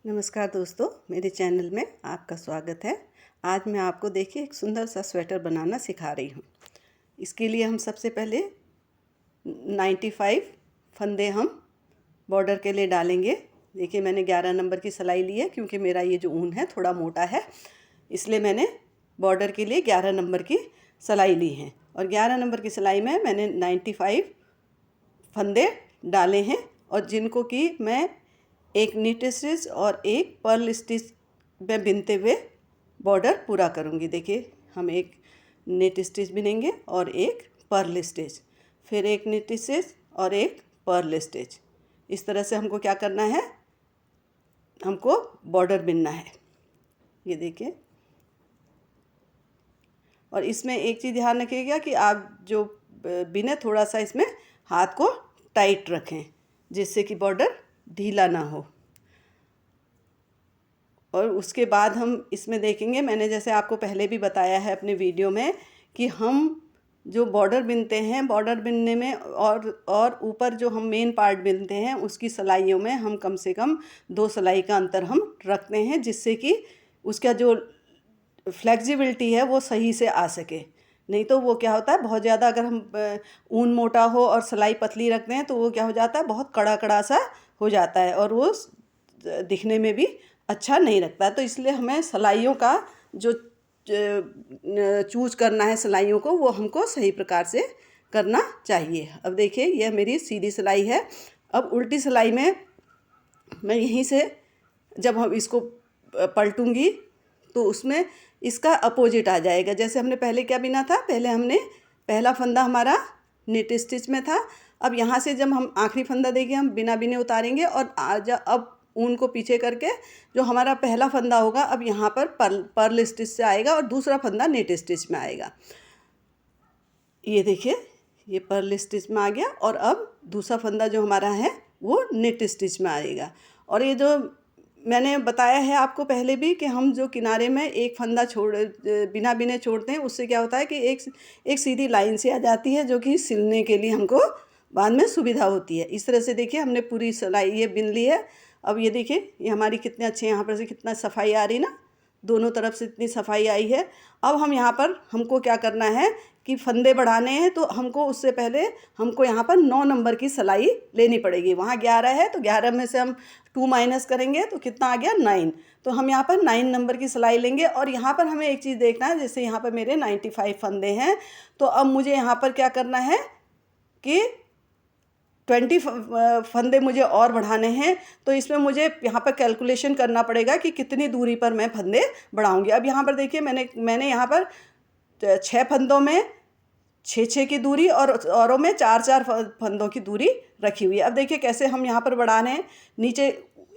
नमस्कार दोस्तों, मेरे चैनल में आपका स्वागत है। आज मैं आपको देखिए एक सुंदर सा स्वेटर बनाना सिखा रही हूँ। इसके लिए हम सबसे पहले 95 फंदे हम बॉर्डर के लिए डालेंगे। देखिए मैंने 11 नंबर की सिलाई ली है, क्योंकि मेरा ये जो ऊन है थोड़ा मोटा है, इसलिए मैंने बॉर्डर के लिए 11 नंबर की सिलाई ली है। और 11 नंबर की सिलाई में मैंने 95 फंदे डाले हैं, और जिनको कि मैं एक नीट स्टिच और एक पर्ल स्टिच में बिनते हुए बॉर्डर पूरा करूँगी। देखिए हम एक नीट स्टिच बिनेंगे और एक पर्ल स्टिच, फिर एक नीट स्टिच और एक पर्ल स्टिच। इस तरह से हमको क्या करना है, हमको बॉर्डर बिनना है। ये देखिए, और इसमें एक चीज़ ध्यान रखिएगा कि आप जो बिने थोड़ा सा इसमें हाथ को टाइट रखें, जिससे कि बॉर्डर ढीला ना हो। और उसके बाद हम इसमें देखेंगे, मैंने जैसे आपको पहले भी बताया है अपने वीडियो में, कि हम जो बॉर्डर बिनते हैं, बॉर्डर बिनने में और ऊपर जो हम मेन पार्ट बिनते हैं उसकी सिलाइयों में हम कम से कम 2 सिलाई का अंतर हम रखते हैं, जिससे कि उसका जो फ्लेक्सिबिलिटी है वो सही से आ सके। नहीं तो वो क्या होता है, बहुत ज़्यादा अगर हम ऊन मोटा हो और सिलाई पतली रखते हैं तो वो क्या हो जाता है, बहुत कड़ा कड़ा सा हो जाता है और वो दिखने में भी अच्छा नहीं लगता है। तो इसलिए हमें सिलाइयों का जो चूज करना है, सिलाइयों को वो हमको सही प्रकार से करना चाहिए। अब देखिए यह मेरी सीधी सिलाई है। अब उल्टी सिलाई में मैं यहीं से जब हम इसको पलटूंगी तो उसमें इसका अपोजिट आ जाएगा। जैसे हमने पहले क्या बिना था, पहले हमने पहला फंदा हमारा नेट स्टिच में था। अब यहाँ से जब हम आखिरी फंदा देंगे हम बिना बिने उतारेंगे, और अब ऊन को पीछे करके जो हमारा पहला फंदा होगा अब यहाँ पर पर्ल स्टिच से आएगा और दूसरा फंदा नेट स्टिच में आएगा। ये देखिए ये पर्ल स्टिच में आ गया, और अब दूसरा फंदा जो हमारा है वो नेट स्टिच में आएगा। और ये जो मैंने बताया है आपको पहले भी कि हम जो किनारे में एक फंदा बिना बिने छोड़ते हैं, उससे क्या होता है कि एक सीधी लाइन से आ जाती है, जो कि सिलने के लिए हमको बाद में सुविधा होती है। इस तरह से देखिए हमने पूरी सिलाई ये बिन ली है। अब ये देखिए ये हमारी कितने अच्छे यहाँ पर से कितना सफाई आ रही ना, दोनों तरफ से इतनी सफाई आई है। अब हम यहाँ पर हमको क्या करना है कि फंदे बढ़ाने हैं, तो हमको उससे पहले हमको यहाँ पर 9 नंबर की सिलाई लेनी पड़ेगी। वहाँ 11 है तो 11 में से हम 2 माइनस करेंगे तो कितना आ गया 9। तो हम यहाँ पर 9 नंबर की सिलाई लेंगे। और यहाँ पर हमें एक चीज़ देखना है, जैसे यहाँ पर मेरे 95 फंदे हैं, तो अब मुझे यहाँ पर क्या करना है कि 20 फंदे मुझे और बढ़ाने हैं। तो इसमें मुझे यहाँ पर कैलकुलेशन करना पड़ेगा कि कितनी दूरी पर मैं फंदे बढ़ाऊँगी। अब यहाँ पर देखिए मैंने यहाँ पर 6 फंदों में 6-6 की दूरी और औरों में 4-4 फंदों की दूरी रखी हुई है। अब देखिए कैसे हम यहाँ पर बढ़ाने हैं। नीचे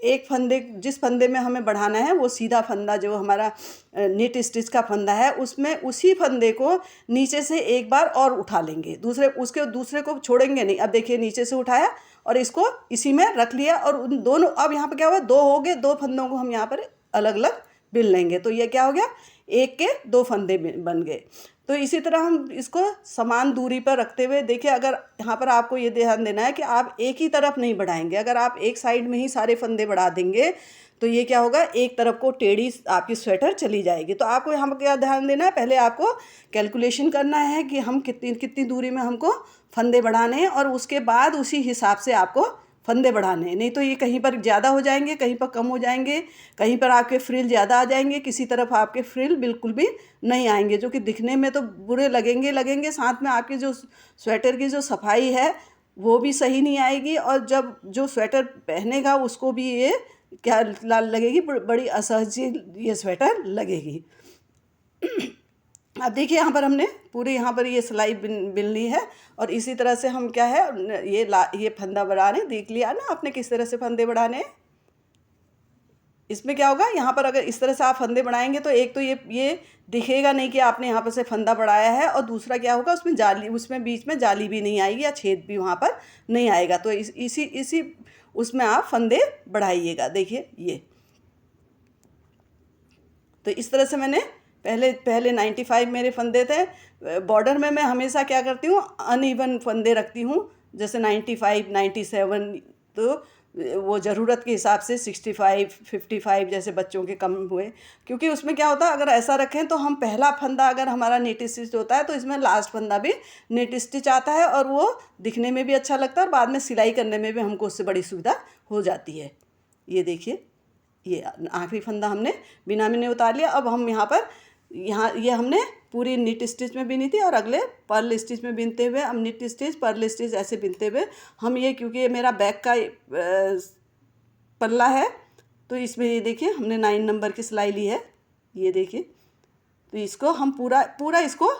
एक फंदे, जिस फंदे में हमें बढ़ाना है वो सीधा फंदा जो हमारा नीट स्टिच का फंदा है, उसमें उसी फंदे को नीचे से एक बार और उठा लेंगे, दूसरे को छोड़ेंगे नहीं। अब देखिए नीचे से उठाया और इसको इसी में रख लिया, और उन दोनों, अब यहाँ पर क्या हुआ, 2 हो गए। 2 फंदों को हम यहाँ पर अलग अलग बिन लेंगे, तो ये क्या हो गया, एक के 2 फंदे बन गए। तो इसी तरह हम इसको समान दूरी पर रखते हुए देखिए, अगर यहाँ पर आपको ये ध्यान देना है कि आप एक ही तरफ नहीं बढ़ाएंगे। अगर आप एक साइड में ही सारे फंदे बढ़ा देंगे तो ये क्या होगा, एक तरफ को टेढ़ी आपकी स्वेटर चली जाएगी। तो आपको यहाँ पर क्या ध्यान देना है, पहले आपको कैलकुलेशन करना है कि हम कितनी कितनी दूरी में हमको फंदे बढ़ाने हैं, और उसके बाद उसी हिसाब से आपको फंदे बढ़ाने हैं। नहीं तो ये कहीं पर ज़्यादा हो जाएंगे, कहीं पर कम हो जाएंगे, कहीं पर आपके फ्रिल ज़्यादा आ जाएंगे, किसी तरफ आपके फ्रिल बिल्कुल भी नहीं आएंगे, जो कि दिखने में तो बुरे लगेंगे। साथ में आपकी जो स्वेटर की जो सफाई है वो भी सही नहीं आएगी, और जब जो स्वेटर पहनेगा उसको भी ये क्या लगेगी, बड़ी असहज ये स्वेटर लगेगी। अब देखिए यहाँ पर हमने पूरी यहाँ पर ये सिलाई बिन ली है, और इसी तरह से हम क्या है ये फंदा बढ़ा रहे हैं। देख लिया ना आपने किस तरह से फंदे बढ़ाने हैं। इसमें क्या होगा, यहाँ पर अगर इस तरह से आप फंदे बढ़ाएंगे तो एक तो ये दिखेगा नहीं कि आपने यहाँ पर से फंदा बढ़ाया है, और दूसरा क्या होगा, उसमें बीच में जाली भी नहीं आएगी या छेद भी वहाँ पर नहीं आएगा। तो इसी उसमें आप फंदे बढ़ाइएगा। देखिए ये, तो इस तरह से मैंने पहले 95 मेरे फंदे थे। बॉर्डर में मैं हमेशा क्या करती हूँ, अनइवन फंदे रखती हूँ, जैसे 95, 97। तो वो ज़रूरत के हिसाब से 65 55 जैसे बच्चों के कम हुए, क्योंकि उसमें क्या होता है अगर ऐसा रखें तो हम पहला फंदा अगर हमारा नेट स्टिच होता है तो इसमें लास्ट फंदा भी नेट स्टिच आता है और वो दिखने में भी अच्छा लगता है और बाद में सिलाई करने में भी हमको उससे बड़ी सुविधा हो जाती है। ये देखिए, ये आखिरी फंदा हमने बिना बिने उतार लिया। अब हम यहाँ ये हमने पूरी नीट स्टिच में बिनी थी और अगले पर्ल स्टिच में बिनते हुए हम नीट स्टिच पर्ल स्टिच ऐसे बिनते हुए हम ये, क्योंकि ये मेरा बैक का पल्ला है तो इसमें ये देखिए हमने 9 नंबर की सिलाई ली है। ये देखिए, तो इसको हम पूरा इसको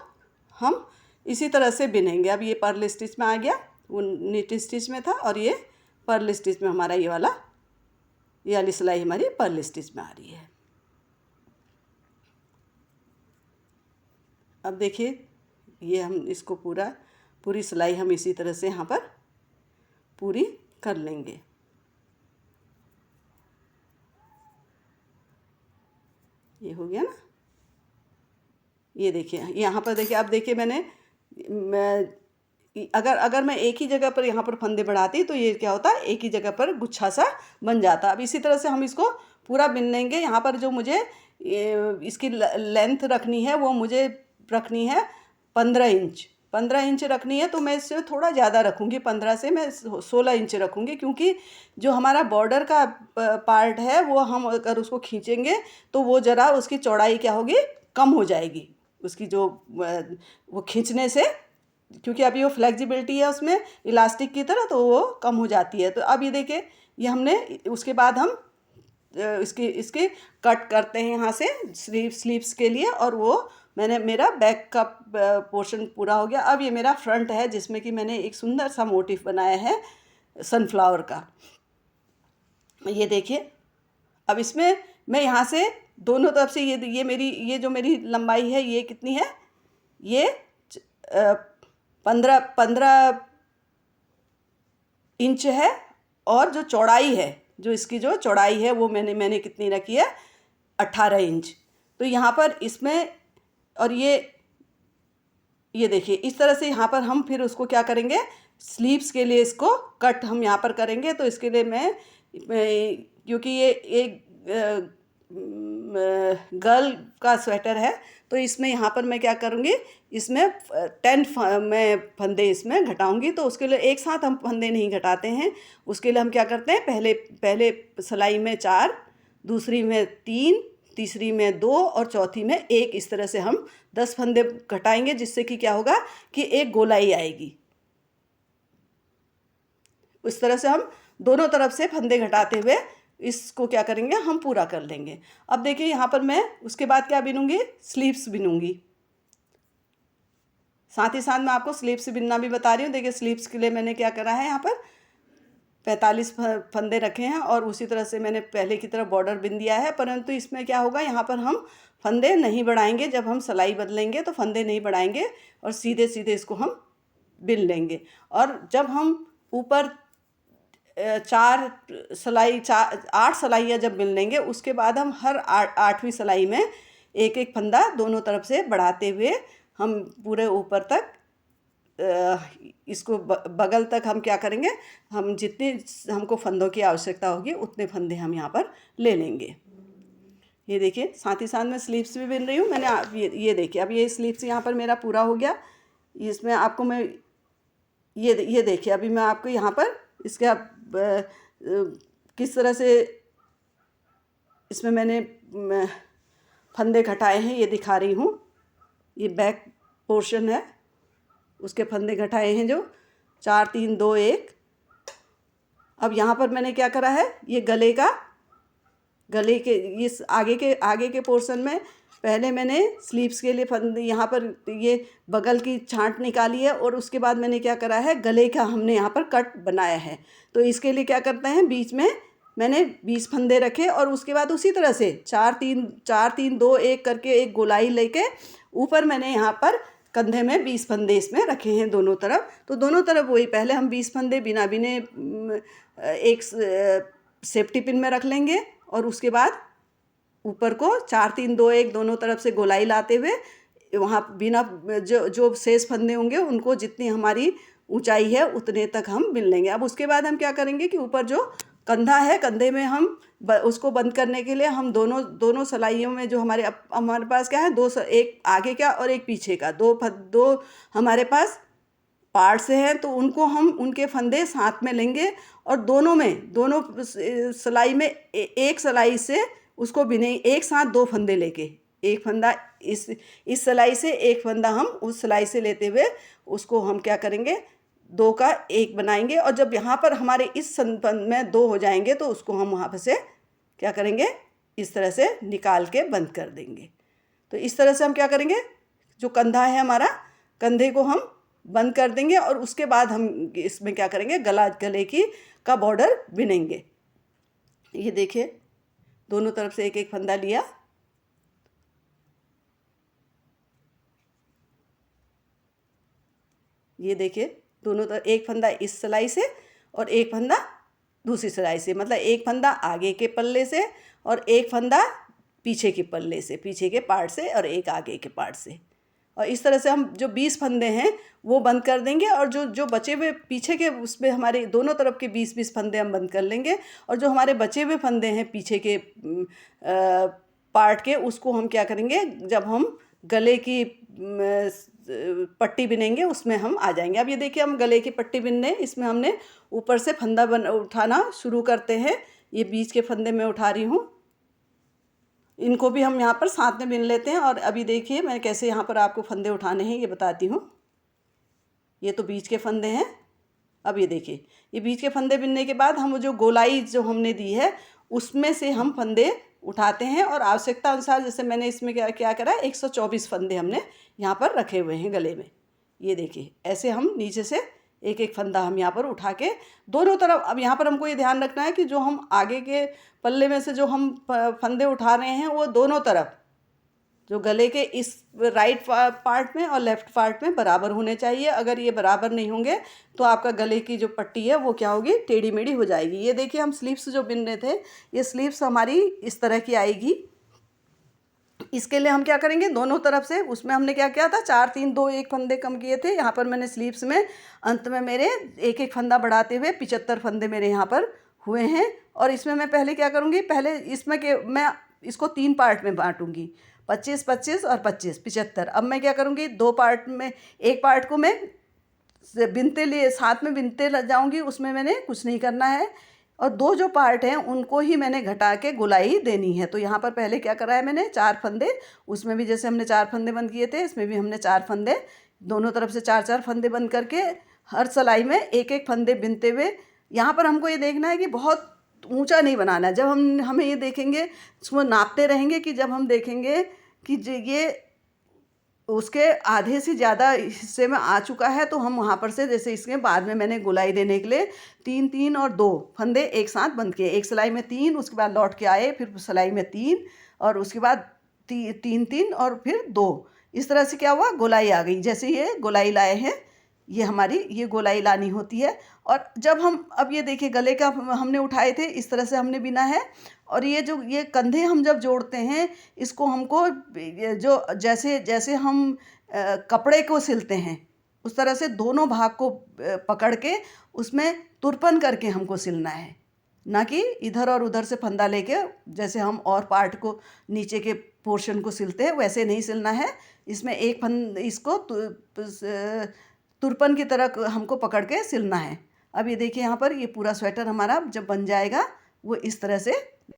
हम इसी तरह से बिनेंगे। अब ये पर्ल स्टिच में आ गया, वो नीट स्टिच में था और ये पर्ल स्टिच में हमारा ये वाली सिलाई हमारी पर्ल स्टिच में आ रही है। अब देखिए, ये हम इसको पूरी सिलाई हम इसी तरह से यहाँ पर पूरी कर लेंगे। ये हो गया ना। ये देखिए यहाँ पर देखिए, अब देखिए अगर मैं एक ही जगह पर यहाँ पर फंदे बढ़ाती तो ये क्या होता है, एक ही जगह पर गुच्छा सा बन जाता। अब इसी तरह से हम इसको पूरा बिन लेंगे। यहाँ पर जो मुझे इसकी लेंथ रखनी है वो मुझे रखनी है 15 इंच। 15 इंच रखनी है तो मैं इससे थोड़ा ज़्यादा रखूँगी, 15 से मैं 16 इंच रखूँगी, क्योंकि जो हमारा बॉर्डर का पार्ट है वो हम अगर उसको खींचेंगे तो वो ज़रा उसकी चौड़ाई क्या होगी, कम हो जाएगी उसकी जो वो खींचने से, क्योंकि अभी वो फ्लेक्सिबिलिटी है उसमें इलास्टिक की तरह, तो वो कम हो जाती है। तो अब ये देखिए, ये हमने उसके बाद हम इसके कट करते हैं यहाँ से स्लीव्स के लिए, और वो मेरा बैक का पोर्शन पूरा हो गया। अब ये मेरा फ्रंट है जिसमें कि मैंने एक सुंदर सा मोटिफ बनाया है सनफ्लावर का। ये देखिए, अब इसमें मैं यहाँ से दोनों तरफ से ये जो मेरी लंबाई है ये कितनी है, ये 15 इंच है, और जो चौड़ाई है, जो इसकी जो चौड़ाई है वो मैंने कितनी रखी है, 18 इंच। तो यहाँ पर इसमें, और ये देखिए इस तरह से यहाँ पर हम फिर उसको क्या करेंगे, स्लीव्स के लिए इसको कट हम यहाँ पर करेंगे। तो इसके लिए मैं क्योंकि ये एक गर्ल का स्वेटर है तो इसमें यहाँ पर मैं क्या करूँगी, इसमें 10 मैं फंदे इसमें घटाऊँगी। तो उसके लिए एक साथ हम फंदे नहीं घटाते हैं, उसके लिए हम क्या करते हैं, पहले सिलाई में 4, दूसरी में 3, तीसरी में 2 और चौथी में 1, इस तरह से हम 10 फंदे घटाएंगे, जिससे कि क्या होगा कि एक गोलाई आएगी। इस तरह से हम दोनों तरफ से फंदे घटाते हुए इसको क्या करेंगे, हम पूरा कर लेंगे। अब देखिए यहाँ पर मैं उसके बाद क्या बिनूंगी, स्लीव्स बिनूंगी। साथ ही साथ मैं आपको स्लीव्स बिनना भी बता रही हूँ। देखिए स्लीव्स के लिए मैंने क्या करा है, यहाँ पर 45 फंदे रखे हैं और उसी तरह से मैंने पहले की तरह बॉर्डर बिन दिया है। परंतु इसमें क्या होगा, यहाँ पर हम फंदे नहीं बढ़ाएंगे। जब हम सिलाई बदलेंगे तो फंदे नहीं बढ़ाएंगे और सीधे सीधे इसको हम बिन लेंगे। और जब हम ऊपर 8 सिलाइयाँ जब बिन लेंगे, उसके बाद हम हर 8वीं सिलाई में एक एक फंदा दोनों तरफ से बढ़ाते हुए हम पूरे ऊपर तक इसको बगल तक हम क्या करेंगे, हम जितने हमको फंदों की आवश्यकता होगी उतने फंदे हम यहाँ पर ले लेंगे। ये देखिए, साथ ही साथ मैं स्लीव्स भी बिन रही हूँ। मैंने ये देखिए, अब ये स्लीव्स यहाँ पर मेरा पूरा हो गया। इसमें आपको मैं ये देखिए, अभी मैं आपको यहाँ पर इसका किस तरह से इसमें मैंने फंदे घटाए हैं ये दिखा रही हूँ। ये बैक पोर्शन है, उसके फंदे घटाए हैं जो 4 3 2 1। अब यहाँ पर मैंने क्या करा है, ये गले के इस आगे के पोर्शन में पहले मैंने स्लीव्स के लिए फंदे यहाँ पर ये बगल की छांट निकाली है, और उसके बाद मैंने क्या करा है, गले का हमने यहाँ पर कट बनाया है। तो इसके लिए क्या करते हैं, बीच में मैंने 20 फंदे रखे और उसके बाद उसी तरह से 4 3 2 1 करके एक गोलाई लेके ऊपर मैंने यहाँ पर कंधे में 20 फंदे इसमें रखे हैं दोनों तरफ। तो दोनों तरफ वही, पहले हम 20 फंदे बिना बिने एक सेफ्टी पिन में रख लेंगे और उसके बाद ऊपर को 4 3 2 1 दोनों तरफ से गोलाई लाते हुए वहाँ बिना जो शेष फंदे होंगे उनको जितनी हमारी ऊंचाई है उतने तक हम बिन लेंगे। अब उसके बाद हम क्या करेंगे कि ऊपर जो कंधा है, कंधे में हम उसको बंद करने के लिए हम दोनों सिलाइयों में जो हमारे पास क्या है, एक आगे का और एक पीछे का, दो हमारे पास पार्ट्स हैं, तो उनको हम उनके फंदे साथ में लेंगे और दोनों सिलाई में एक सिलाई से उसको बिनेंगे, एक साथ दो फंदे लेके, एक फंदा इस सिलाई से, एक फंदा हम उस सिलाई से लेते हुए उसको हम क्या करेंगे, दो का एक बनाएंगे। और जब यहाँ पर हमारे इस फंद में दो हो जाएंगे तो उसको हम वहाँ पर से क्या करेंगे, इस तरह से निकाल के बंद कर देंगे। तो इस तरह से हम क्या करेंगे, जो कंधा है हमारा, कंधे को हम बंद कर देंगे और उसके बाद हम इसमें क्या करेंगे, गले का बॉर्डर बिनेंगे। ये देखिए, दोनों तरफ से एक एक फंदा लिया, ये देखिए दोनों तरफ एक फंदा इस सिलाई से और एक फंदा दूसरी सिलाई से, मतलब एक फंदा आगे के पल्ले से और एक फंदा पीछे के पल्ले से, पीछे के पार्ट से, और एक आगे के पार्ट से। और इस तरह से हम जो 20 फंदे हैं वो बंद कर देंगे और जो बचे हुए पीछे के उसमें हमारे दोनों तरफ के 20-20 फंदे हम बंद कर लेंगे। और जो हमारे बचे हुए फंदे हैं पीछे के पार्ट के, उसको हम क्या करेंगे, जब हम गले की पट्टी बिनेंगे उसमें हम आ जाएंगे। अब ये देखिए, हम गले की पट्टी बिनने, इसमें हमने ऊपर से फंदा उठाना शुरू करते हैं। ये बीच के फंदे में उठा रही हूँ, इनको भी हम यहाँ पर साथ में बिन लेते हैं। और अभी देखिए मैं कैसे यहाँ पर आपको फंदे उठाने हैं ये बताती हूँ। ये तो बीच के फंदे हैं। अब ये देखिए, ये बीच के फंदे बिनने के बाद हम जो गोलाई जो हमने दी है उसमें से हम फंदे उठाते हैं और आवश्यकता अनुसार, जैसे मैंने इसमें क्या करा, 124 फंदे हमने यहाँ पर रखे हुए हैं गले में। ये देखिए, ऐसे हम नीचे से एक एक फंदा हम यहाँ पर उठा के दोनों तरफ। अब यहाँ पर हमको ये ध्यान रखना है कि जो हम आगे के पल्ले में से जो हम फंदे उठा रहे हैं वो दोनों तरफ, जो गले के इस राइट पार्ट में और लेफ़्ट पार्ट में बराबर होने चाहिए। अगर ये बराबर नहीं होंगे तो आपका गले की जो पट्टी है वो क्या होगी, टेढ़ी मेढ़ी हो जाएगी। ये देखिए, हम स्लीव्स जो बिन रहे थे, ये स्लीव्स हमारी इस तरह की आएगी। इसके लिए हम क्या करेंगे, दोनों तरफ से, उसमें हमने क्या किया था, 4 3 2 1 फंदे कम किए थे। यहाँ पर मैंने स्लीव्स में अंत में मेरे एक एक फंदा बढ़ाते हुए 75 फंदे मेरे यहाँ पर हुए हैं। और इसमें मैं पहले क्या करूँगी, पहले इसमें मैं इसको 3 पार्ट में बांटूंगी, 25 25 और 25 75। अब मैं क्या करूँगी, 2 पार्ट में, एक पार्ट को मैं साथ में बिनते जाऊँगी, उसमें मैंने कुछ नहीं करना है। और 2 जो पार्ट हैं उनको ही मैंने घटा के गोलाई देनी है। तो यहाँ पर पहले क्या करा है मैंने, 4 फंदे, उसमें भी जैसे हमने 4 फंदे बंद किए थे, इसमें भी हमने 4 फंदे, दोनों तरफ से 4-4 फंदे बंद करके हर सिलाई में एक एक फंदे बिनते हुए, यहाँ पर हमको ये देखना है कि बहुत ऊंचा नहीं बनाना है। जब हमें ये देखेंगे, उसको नापते रहेंगे कि जब हम देखेंगे कि ये उसके आधे से ज़्यादा हिस्से में आ चुका है तो हम वहाँ पर से, जैसे इसके बाद में मैंने गोलाई देने के लिए 3 3 और 2 फंदे एक साथ बंद किए, एक सिलाई में 3, उसके बाद लौट के आए, फिर सिलाई में 3 और उसके बाद 3 3 और फिर 2। इस तरह से क्या हुआ, गोलाई आ गई। जैसे ये गोलाई लाए हैं, ये हमारी ये गोलाई लानी होती है। और जब हम, अब ये देखिए, गले का हमने उठाए थे, इस तरह से हमने बिना है। और ये कंधे हम जब जोड़ते हैं, इसको हमको जो जैसे जैसे हम कपड़े को सिलते हैं उस तरह से दोनों भाग को पकड़ के उसमें तुरपन करके हमको सिलना है, ना कि इधर और उधर से फंदा लेके जैसे हम और पार्ट को, नीचे के पोर्शन को सिलते हैं वैसे नहीं सिलना है। इसमें एक इसको तुरपन की तरह हमको पकड़ के सिलना है। अब ये देखिए, यहाँ पर ये पूरा स्वेटर हमारा जब बन जाएगा वो इस तरह से